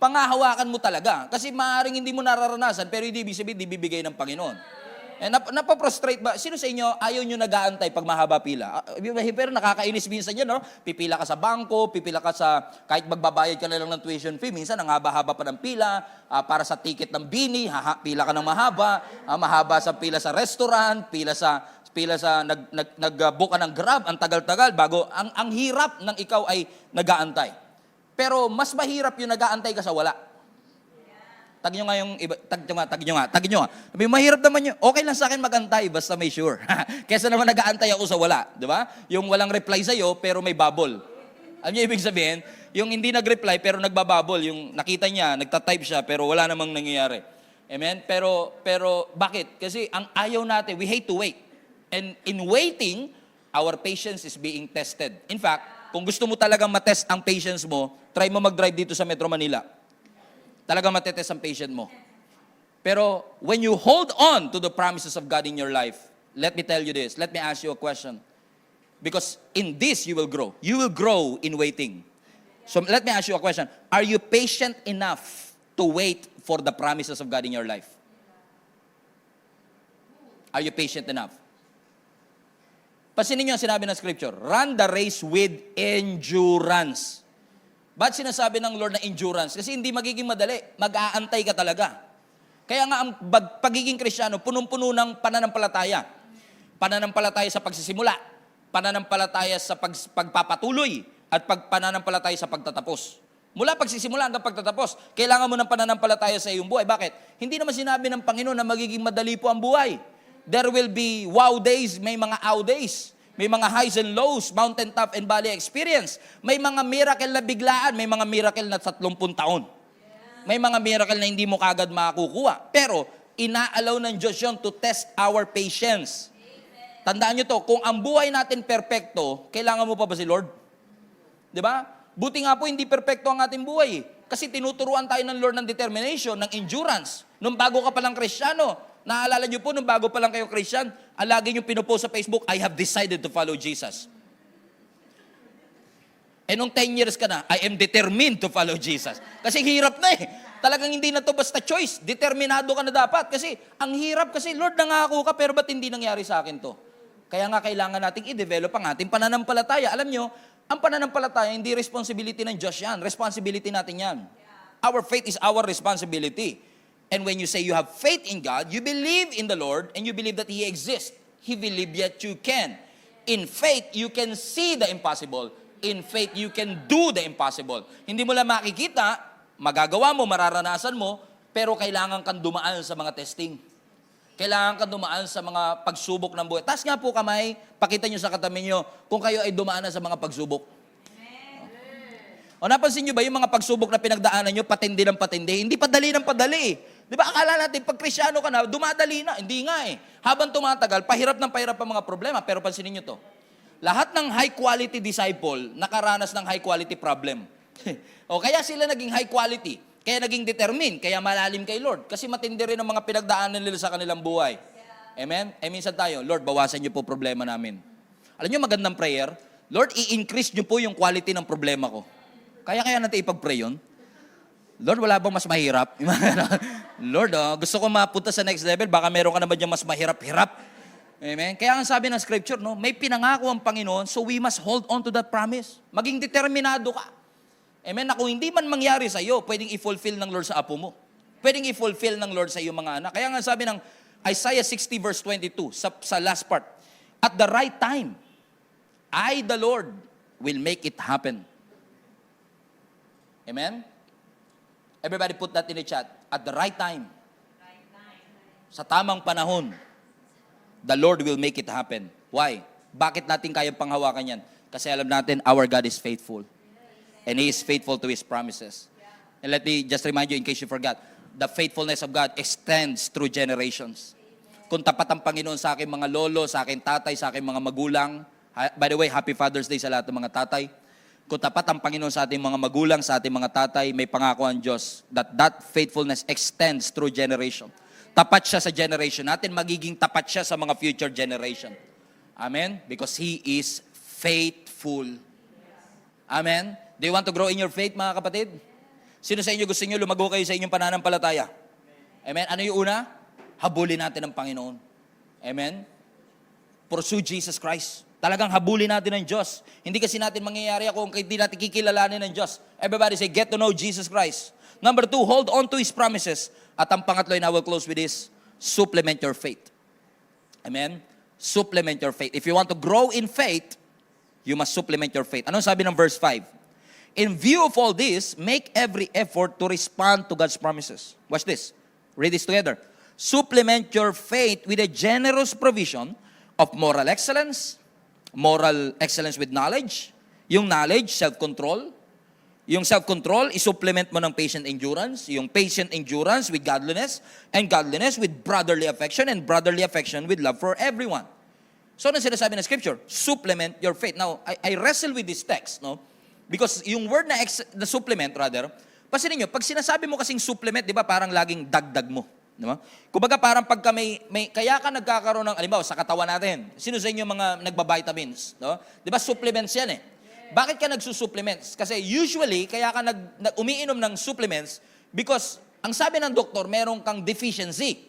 Pangahawakan mo talaga. Kasi maaaring hindi mo nararanasan, pero hindi ibig sabihin, di bibigay ng Panginoon. Napaprostrate ba? Sino sa inyo ayaw nyo nag-aantay pag mahaba pila? Pero nakakainis minsan yan, no? Pipila ka sa bangko, pipila ka sa, kahit magbabayad ka na lang ng tuition fee, minsan ang haba-haba pa ng pila, para sa ticket ng bini, pila ka ng mahaba, mahaba sa pila sa restaurant, pila sa nag-book ka ng Grab, ang tagal-tagal, bago, ang hirap ng ikaw ay nag-aantay. Pero mas mahirap yung nag-aantay ka sa wala. Tag nyo nga yung iba, tag nyo nga. Sabi, mahirap naman yun. Okay lang sa akin mag-antay, basta may sure. Kesa naman nag-aantay ako sa wala, di ba? Yung walang reply sa'yo, pero may bubble. Ano yung ibig sabihin? Yung hindi nag-reply, pero nagbabubble. Yung nakita niya, nagtatype siya, pero wala namang nangyayari. Amen? Pero bakit? Kasi ang ayaw natin, we hate to wait. And in waiting, our patience is being tested. In fact, kung gusto mo talagang matest ang patience mo, try mo mag-drive dito sa Metro Manila. Talagang matetest ang patient mo. Pero when you hold on to the promises of God in your life, let me tell you this, let me ask you a question. Because in this you will grow. You will grow in waiting. So let me ask you a question. Are you patient enough to wait for the promises of God in your life? Are you patient enough? Pansinin niyo ang sinabi ng scripture, run the race with endurance. Ba't sinasabi ng Lord na endurance? Kasi hindi magiging madali. Mag-aantay ka talaga. Kaya nga ang pagiging Kristiyano, punong-puno ng pananampalataya. Pananampalataya sa pagsisimula. Pananampalataya sa pagpapatuloy. At pananampalataya sa pagtatapos. Mula pagsisimula hanggang pagtatapos, kailangan mo ng pananampalataya sa iyong buhay. Bakit? Hindi naman sinabi ng Panginoon na magiging madali po ang buhay. There will be wow days, may mga ow days. May mga highs and lows, mountain top and valley experience. May mga miracle na biglaan, may mga miracle na 30 taon. May mga miracle na hindi mo kagad makakukuha. Pero, inaalaw ng Diyos yun to test our patience. Tandaan nyo to, kung ang buhay natin perpekto, kailangan mo pa ba si Lord? Di ba? Buti nga po, hindi perpekto ang ating buhay. Kasi tinuturuan tayo ng Lord ng determination, ng endurance. Nung bago ka palang Kristiyano, naalala niyo po, nung bago pa lang kayo Christian, ang lagi niyo pinupost sa Facebook, I have decided to follow Jesus. Eh nung 10 years ka na, I am determined to follow Jesus. Kasi hirap na eh. Talagang hindi na to basta choice. Determinado ka na dapat. Kasi ang hirap kasi, Lord, nangako ka, pero ba't hindi nangyari sa akin to? Kaya nga kailangan nating i-develop ang ating pananampalataya. Alam niyo, ang pananampalataya, hindi responsibility ng Diyos yan. Responsibility natin yan. Our faith is our responsibility. And when you say you have faith in God, you believe in the Lord, and you believe that He exists. He believe yet you can. In faith, you can see the impossible. In faith, you can do the impossible. Hindi mo lang makikita, magagawa mo, mararanasan mo, pero kailangan kang dumaan sa mga testing. Kailangan kang dumaan sa mga pagsubok ng buhay. Taas nga po kamay, pakita nyo sa katabi nyo, kung kayo ay dumaan na sa mga pagsubok. O napansin nyo ba yung mga pagsubok na pinagdaanan nyo, patindi ng patindi? Hindi padali ng padali. Di ba akala natin, pag Kristyano ka na, dumadali na. Hindi nga eh. Habang tumatagal, pahirap ng pahirap ang mga problema. Pero pansinin nyo to. Lahat ng high quality disciple, nakaranas ng high quality problem. O kaya sila naging high quality. Kaya naging determined. Kaya malalim kay Lord. Kasi matindi rin ang mga pinagdaanan nila sa kanilang buhay. Amen? Eh minsan tayo, Lord, bawasan nyo po problema namin. Alam nyo magandang prayer? Lord, i-increase nyo po yung quality ng problema ko. Kaya natin ipag-pray yun? Lord, wala bang mas mahirap? Lord, gusto ko mapunta sa next level, baka meron ka naman dyan mas mahirap-hirap. Amen? Kaya ang sabi ng scripture, no, may pinangako ang Panginoon, so we must hold on to that promise. Maging determinado ka. Amen? Na kung hindi man mangyari sa iyo, pwedeng i-fulfill ng Lord sa apo mo. Pwedeng i-fulfill ng Lord sa iyo mga anak. Kaya nga sabi ng Isaiah 60 verse 22, sa last part, at the right time, I, the Lord, will make it happen. Amen? Everybody put that in the chat. At the right time. Sa tamang panahon, the Lord will make it happen. Why? Bakit natin kayang panghawakan yan? Kasi alam natin, our God is faithful. And He is faithful to His promises. And let me just remind you, in case you forgot, the faithfulness of God extends through generations. Kung tapat ang Panginoon sa aking mga lolo, sa aking tatay, sa aking mga magulang, by the way, Happy Father's Day sa lahat ng mga tatay. Kung tapat ang Panginoon sa ating mga magulang, sa ating mga tatay, may pangako ang Diyos that faithfulness extends through generation. Tapat siya sa generation natin, magiging tapat siya sa mga future generation. Amen? Because He is faithful. Amen? Do you want to grow in your faith, mga kapatid? Sino sa inyo gusto niyo lumago kayo sa inyong pananampalataya? Amen? Ano yung una? Habulin natin ang Panginoon. Amen? Pursue Jesus Christ. Talagang habulin natin ng Diyos. Hindi kasi natin mangyayari kung hindi natin kikilalanin ng Diyos. Everybody say, get to know Jesus Christ. Number 2, hold on to His promises. At ang pangatlo, and I will close with this, supplement your faith. Amen? Supplement your faith. If you want to grow in faith, you must supplement your faith. Anong sabi ng verse 5? In view of all this, make every effort to respond to God's promises. Watch this. Read this together. Supplement your faith with a generous provision of moral excellence with knowledge. Yung knowledge, self-control. Yung self-control, isupplement mo ng patient endurance. Yung patient endurance with godliness. And godliness with brotherly affection. And brotherly affection with love for everyone. So, ano sinasabi ng Scripture? Supplement your faith. Now, I wrestle with this text, no? Because yung word na supplement, rather, pansinin nyo, pag sinasabi mo kasing supplement, di ba, parang laging dagdag mo. Di ba? Kumbaga parang pagka kaya ka nagkakaroon ng, alimbawa, sa katawan natin, sino sa inyo mga nagba-vitamins? No? Di ba, supplements yan eh. Bakit ka nagsusupplements? Kasi usually, kaya ka umiinom ng supplements because, ang sabi ng doktor, meron kang deficiency.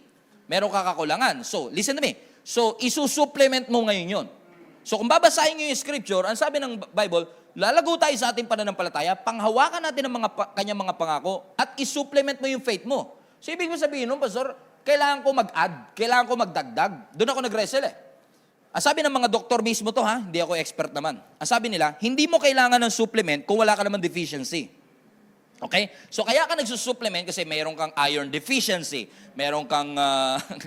Meron ka kakulangan. So, listen to me. So, isusupplement mo ngayon yun. So, kung babasahin nyo yung scripture, ang sabi ng Bible, lalago tayo sa ating pananampalataya, panghawakan natin ang kanyang mga pangako, at isupplement mo yung faith mo. So, ibig mo sabihin nun, Pastor, kailangan ko mag-add, kailangan ko magdagdag. Doon ako nag-wrestle eh. Ang sabi ng mga doktor mismo to ha, hindi ako expert naman. Ang sabi nila, hindi mo kailangan ng supplement kung wala ka naman deficiency. Okay? So, kaya ka nagsusupplement kasi mayroon kang iron deficiency. Mayroon kang,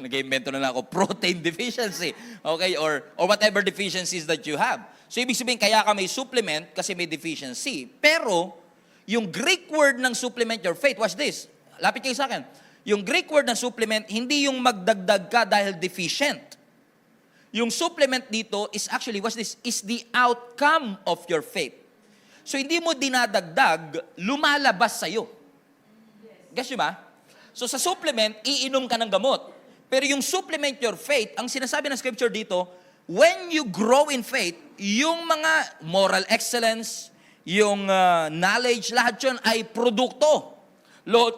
nag-invento na lang ako, protein deficiency. Okay? Or whatever deficiencies that you have. So, ibig sabihin, kaya ka may supplement kasi may deficiency. Pero, yung Greek word ng supplement your faith, watch this. Lapit kayo sa akin. Yung Greek word ng supplement, hindi yung magdagdag ka dahil deficient. Yung supplement dito is actually, watch this, is the outcome of your faith. So, hindi mo dinadagdag, lumalabas sa'yo. Guess nyo ba? So, sa supplement, iinom ka ng gamot. Pero yung supplement your faith, ang sinasabi ng scripture dito, when you grow in faith, yung mga moral excellence, yung knowledge, lahat yun ay produkto.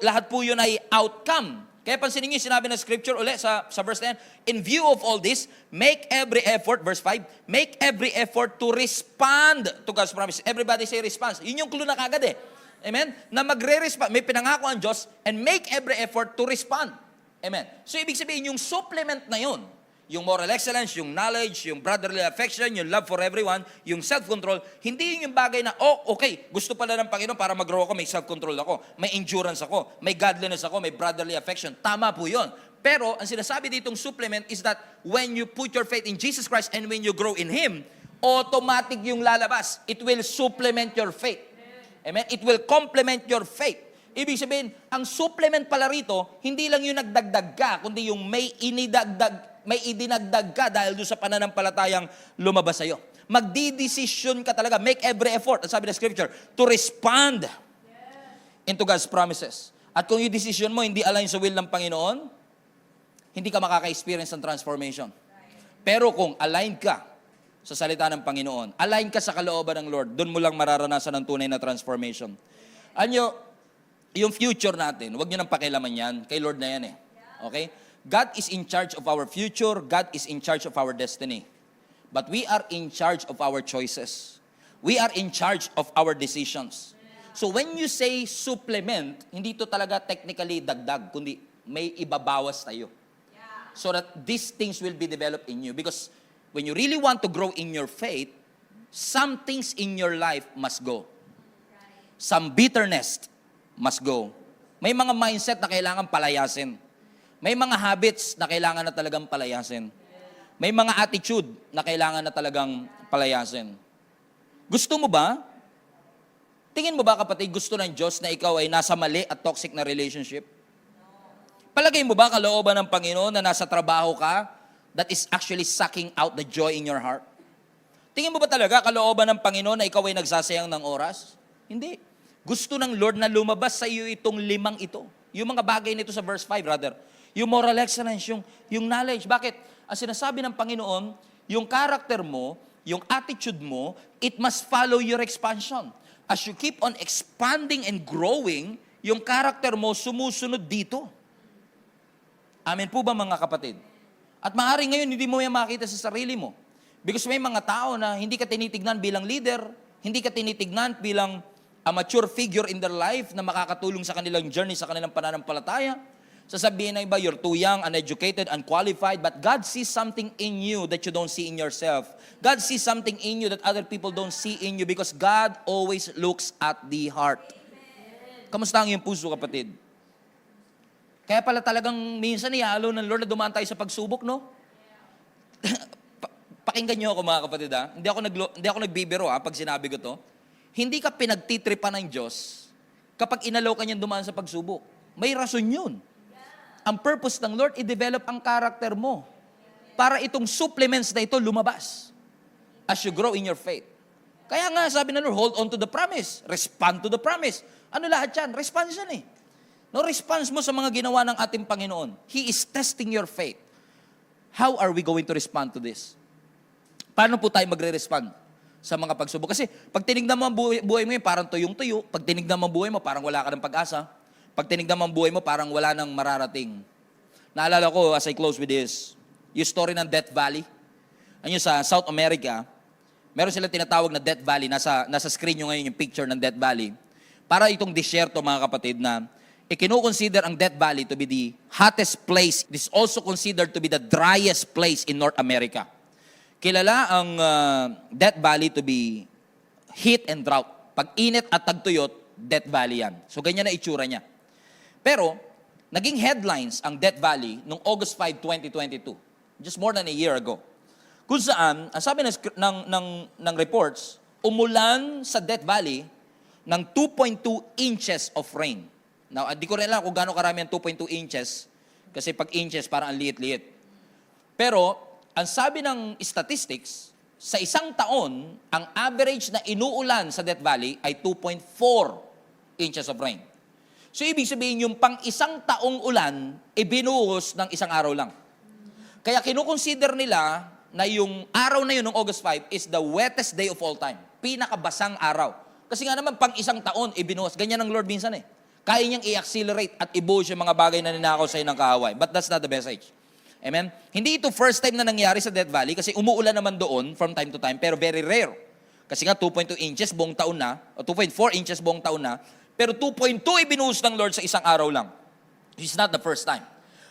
Lahat po yun ay outcome. Kaya pansinin niyo yung sinabi ng scripture ulit sa verse 10, in view of all this, make every effort, verse 5, make every effort to respond to God's promise. Everybody say response. Yun yung clue na kagad eh. Amen? Na magre-respond. May pinangako ang Diyos and make every effort to respond. Amen? So ibig sabihin, yung supplement na yun, yung moral excellence, yung knowledge, yung brotherly affection, yung love for everyone, yung self-control, hindi yun yung bagay na, okay, gusto pala ng Panginoon para mag-grow ako, may self-control ako, may endurance ako, may godliness ako, may brotherly affection. Tama po yun. Pero, ang sinasabi ditong supplement is that when you put your faith in Jesus Christ and when you grow in Him, automatic yung lalabas. It will supplement your faith. Amen? It will complement your faith. Ibig sabihin, ang supplement pala rito, hindi lang yung nagdagdag ka, kundi yung may idinagdag ka dahil doon sa pananampalatayang lumabas sa'yo. Magdidesisyon ka talaga. Make every effort, sabi ng scripture, to respond into God's promises. At kung yung decision mo hindi align sa will ng Panginoon, hindi ka makaka-experience ng transformation. Pero kung aligned ka sa salita ng Panginoon, align ka sa kalooban ng Lord, doon mo lang mararanasan ang tunay na transformation. Anyo, yung future natin, huwag nyo nang pakialaman yan, kay Lord na yan eh. Okay? God is in charge of our future. God is in charge of our destiny. But we are in charge of our choices. We are in charge of our decisions. So when you say supplement, hindi to talaga technically dagdag, kundi may ibabawas tayo. So that these things will be developed in you. Because when you really want to grow in your faith, some things in your life must go. Some bitterness must go. May mga mindset na kailangan palayasin. May mga habits na kailangan na talagang palayasin. May mga attitude na kailangan na talagang palayasin. Gusto mo ba? Tingin mo ba, kapatid, gusto ng Diyos na ikaw ay nasa mali at toxic na relationship? Palagay mo ba kalooban ng Panginoon na nasa trabaho ka that is actually sucking out the joy in your heart? Tingin mo ba talaga kalooban ng Panginoon na ikaw ay nagsasayang ng oras? Hindi. Gusto ng Lord na lumabas sa iyo itong 5 ito. Yung mga bagay nito sa verse 5, rather. Yung moral excellence, yung knowledge. Bakit? Ang sinasabi ng Panginoon, yung character mo, yung attitude mo, it must follow your expansion. As you keep on expanding and growing, yung character mo sumusunod dito. Amen po ba mga kapatid? At maaari ngayon, hindi mo yan makita sa sarili mo. Because may mga tao na hindi ka tinitignan bilang leader, hindi ka tinitignan bilang a mature figure in their life na makakatulong sa kanilang journey, sa kanilang pananampalataya. Sasabihin na iba, you're too young, uneducated, unqualified, but God sees something in you that you don't see in yourself. God sees something in you that other people don't see in you because God always looks at the heart. Kamusta ang iyong puso, kapatid? Kaya pala talagang minsan ihalo ng Lord na dumaan tayo sa pagsubok, no? Pakinggan niyo ako, mga kapatid, ha? Hindi ako nagbibiro, ha, pag sinabi ko to. Hindi ka pinagtitripan ng Diyos kapag inalaw ka niyang dumaan sa pagsubok. May rason yun. Ang purpose ng Lord, i-develop ang character mo para itong supplements na ito lumabas as you grow in your faith. Kaya nga, sabi ng Lord, hold on to the promise. Respond to the promise. Ano lahat yan? Response yan eh. No, response mo sa mga ginawa ng ating Panginoon. He is testing your faith. How are we going to respond to this? Paano po tayo magre-respond sa mga pagsubok? Kasi pag tinignan mo ang buhay mo yun, parang tuyong-tuyo. Pag tinignan mo ang buhay mo, parang wala ka ng pag-asa. Pag tinignan mo ang buhay mo, parang wala nang mararating. Naalala ko, as I close with this, yung story ng Death Valley. Ano sa South America, meron silang tinatawag na Death Valley. Nasa screen nyo ngayon yung picture ng Death Valley. Para itong disyerto, mga kapatid, na ikinukonsider ang Death Valley to be the hottest place. It is also considered to be the driest place in North America. Kilala ang Death Valley to be heat and drought. Pag init at tagtuyot, Death Valley yan. So ganyan na itsura niya. Pero, naging headlines ang Death Valley noong August 5, 2022. Just more than a year ago. Kung saan, ang sabi ng reports, umulan sa Death Valley ng 2.2 inches of rain. Now, di ko rin alam kung gaano karami ang 2.2 inches kasi pag inches, parang ang liit-liit. Pero, ang sabi ng statistics, sa isang taon, ang average na inuulan sa Death Valley ay 2.4 inches of rain. So, ibig sabihin, yung pang isang taong ulan, ibinuhos ng isang araw lang. Kaya kinukonsider nila na yung araw na yun ng August 5 is the wettest day of all time. Pinakabasang araw. Kasi nga naman, pang isang taon, ibinuhos. Ganyan ang Lord minsan eh. Kaya niyang i-accelerate at ibuhos yung mga bagay na ninakaw sa'yo ng kaaway. But that's not the message. Amen? Hindi ito first time na nangyari sa Death Valley kasi umuulan naman doon from time to time, pero very rare. Kasi nga 2.2 inches buong taon na, o 2.4 inches buong taon na, pero 2.2 ibinuhos ng Lord sa isang araw lang. It's not the first time.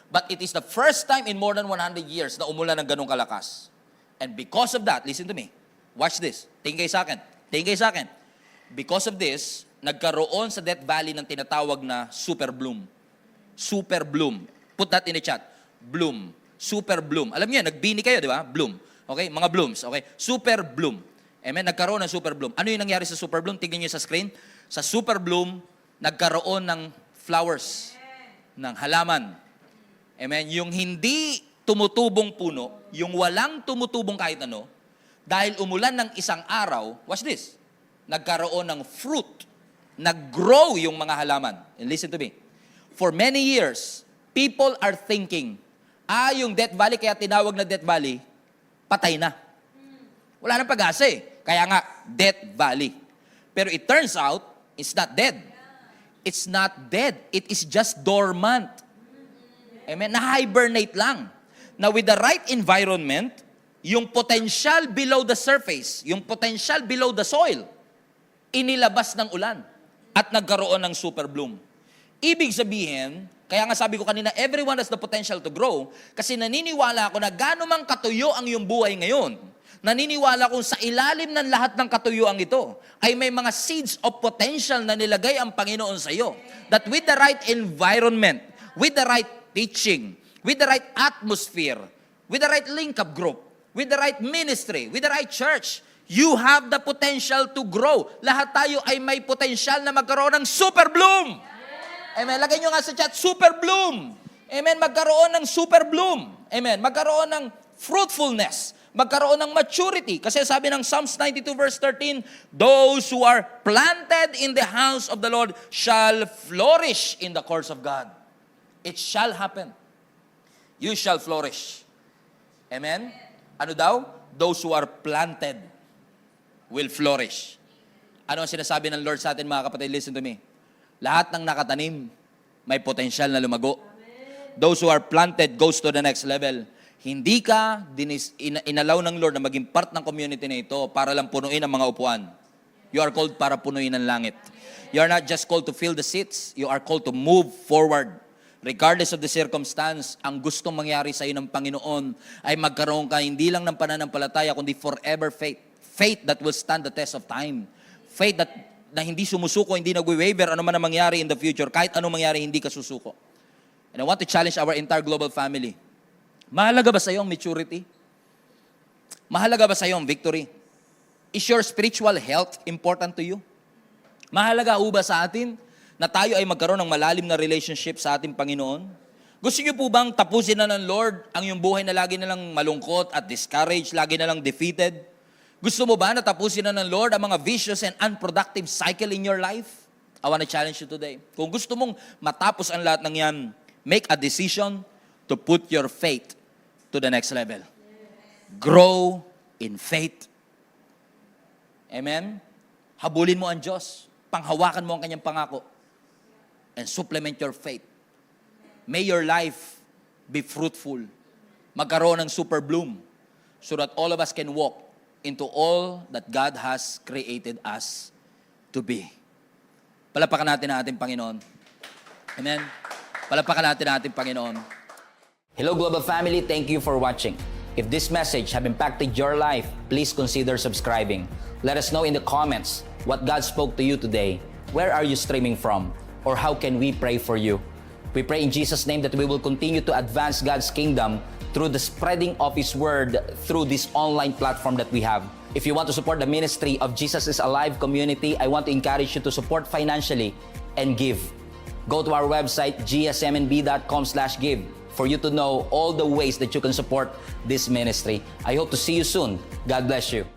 But it is the first time in more than 100 years na umulan ng ganong kalakas. And because of that, listen to me. Watch this. Tingin kayo sa akin. Tingin kayo sa akin. Because of this, nagkaroon sa Death Valley ng tinatawag na super bloom. Super bloom. Put that in the chat. Bloom. Super bloom. Alam niyo, nagbini kayo, di ba? Bloom. Okay? Mga blooms. Okay? Super bloom. Amen? Nagkaroon ng super bloom. Ano yung nangyari sa super bloom? Tingnan niyo sa screen. Sa super bloom, nagkaroon ng flowers, ng halaman. Amen? Yung hindi tumutubong puno, yung walang tumutubong kahit ano, dahil umulan ng isang araw, watch this, nagkaroon ng fruit, nag-grow yung mga halaman. And listen to me. For many years, people are thinking, yung Death Valley, kaya tinawag na Death Valley, patay na. Wala nang pag-asa eh. Kaya nga, Death Valley. Pero it turns out, it's not dead. It's not dead. It is just dormant. Amen? Na-hibernate lang. Now, with the right environment, yung potential below the surface, yung potential below the soil, inilabas ng ulan at nagkaroon ng super bloom. Ibig sabihin, kaya nga sabi ko kanina, everyone has the potential to grow kasi naniniwala ako na gaano mang katuyo ang iyong buhay ngayon. Naniniwala kung sa ilalim ng lahat ng katuyuan ito ay may mga seeds of potential na nilagay ang Panginoon sa iyo. That with the right environment, with the right teaching, with the right atmosphere, with the right link-up group, with the right ministry, with the right church, you have the potential to grow. Lahat tayo ay may potential na magkaroon ng super bloom. Amen. Lagay nyo nga sa chat, super bloom. Amen. Magkaroon ng super bloom. Amen. Magkaroon ng fruitfulness. Magkaroon ng maturity. Kasi sabi ng Psalms 92 verse 13, those who are planted in the house of the Lord shall flourish in the courts of God. It shall happen. You shall flourish. Amen? Ano daw? Those who are planted will flourish. Ano ang sinasabi ng Lord sa atin, mga kapatid? Listen to me. Lahat ng nakatanim, may potensyal na lumago. Those who are planted goes to the next level. Hindi ka inalaw ng Lord na maging part ng community na ito para lang punuin ang mga upuan. You are called para punuin ang langit. You are not just called to fill the seats. You are called to move forward. Regardless of the circumstance, ang gustong mangyari sa iyo ng Panginoon ay magkaroon ka hindi lang ng pananampalataya, kundi forever faith. Faith that will stand the test of time. Faith na hindi sumusuko, hindi nagwe-waver, ano man ang mangyari in the future. Kahit ano mangyari, hindi ka susuko. And I want to challenge our entire global family. Mahalaga ba sa iyo ang maturity? Mahalaga ba sa iyo ang victory? Is your spiritual health important to you? Mahalaga ba sa atin na tayo ay magkaroon ng malalim na relationship sa ating Panginoon? Gusto niyo po bang tapusin na ng Lord ang iyong buhay na lagi na lang malungkot at discouraged, lagi na lang defeated? Gusto mo ba na tapusin na ng Lord ang mga vicious and unproductive cycle in your life? I want to challenge you today. Kung gusto mong matapos ang lahat ng yan, make a decision to put your faith to the next level. Grow in faith. Amen? Habulin mo ang Diyos. Panghawakan mo ang kanyang pangako. And supplement your faith. May your life be fruitful. Magkaroon ng super bloom so that all of us can walk into all that God has created us to be. Palapakan natin ang ating Panginoon. Amen? Palapakan natin ang ating Panginoon. Hello Global Family, thank you for watching. If this message have impacted your life, please consider subscribing. Let us know in the comments what God spoke to you today. Where are you streaming from? Or how can we pray for you? We pray in Jesus' name that we will continue to advance God's kingdom through the spreading of His Word through this online platform that we have. If you want to support the ministry of Jesus is Alive community, I want to encourage you to support financially and give. Go to our website, gsmnb.com/give, for you to know all the ways that you can support this ministry. I hope to see you soon. God bless you.